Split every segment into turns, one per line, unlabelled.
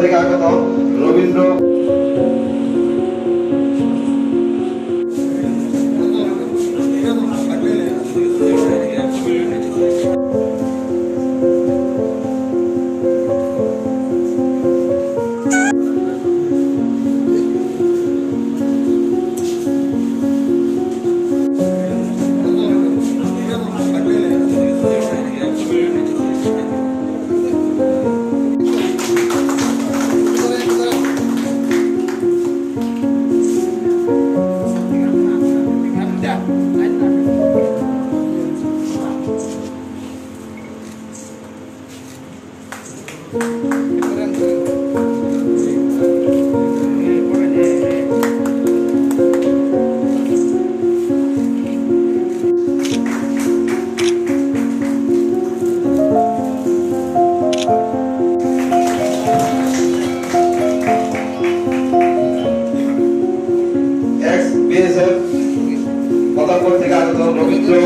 থেকে আগত রবীন্দ্র পদার্পণ থেকে আগত রবীন্দ্র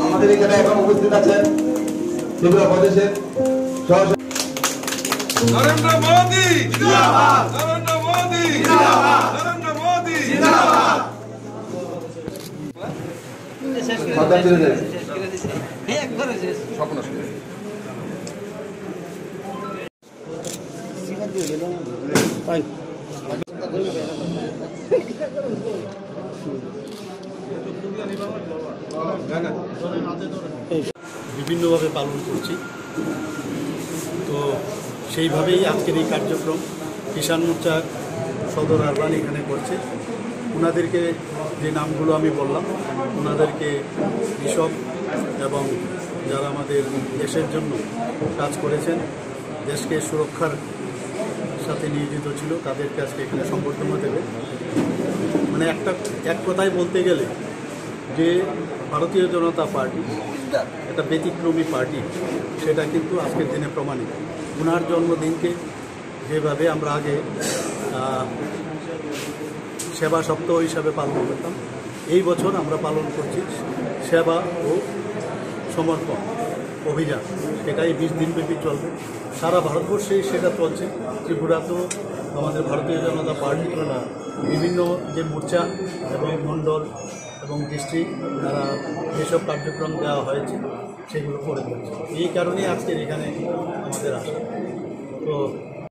আমাদের এখানে এখন উপস্থিত আছেন ত্রিপুরা প্রদেশের
নরেন্দ্র মোদি জিন্দাবাদ, নরেন্দ্র মোদি জিন্দাবাদ, নরেন্দ্র মোদি জিন্দাবাদ।
বিভিন্নভাবে পালন করছি, তো সেইভাবেই আজকের এই কার্যক্রম কিষাণ মোর্চা সদর আরবান এখানে করছে। ওনাদেরকে যে নামগুলো আমি বললাম, ওনাদেরকে কৃষক এবং যারা আমাদের দেশের জন্য কাজ করেছেন, দেশকে সুরক্ষার সাথে নিয়োজিত ছিল, তাদেরকে আজকে এখানে সংবর্ধনা দেবে। মানে এক কথায় বলতে গেলে যে ভারতীয় জনতা পার্টি একটা ব্যতিক্রমী পার্টি, সেটা কিন্তু আজকের দিনে প্রমাণিত। ওনার জন্মদিনকে যেভাবে আমরা আগে সেবা সপ্তাহ হিসাবে পালন করতাম, এই বছর আমরা পালন করছি সেবা ও সমর্পণ অভিযান। এটাই 20 দিনব্যাপী চলবে, সারা ভারতবর্ষেই সেটা চলছে। ত্রিপুরা তো আমাদের ভারতীয় জনতা পার্টির বিভিন্ন যে মোর্চা এবং মণ্ডল এবং ডিস্ট্রিক্ট দ্বারা যেসব কার্যক্রম দেওয়া হয়েছে সেগুলো করে দিচ্ছে। এই কারণেই আজকের এখানে আমাদের আসা। তো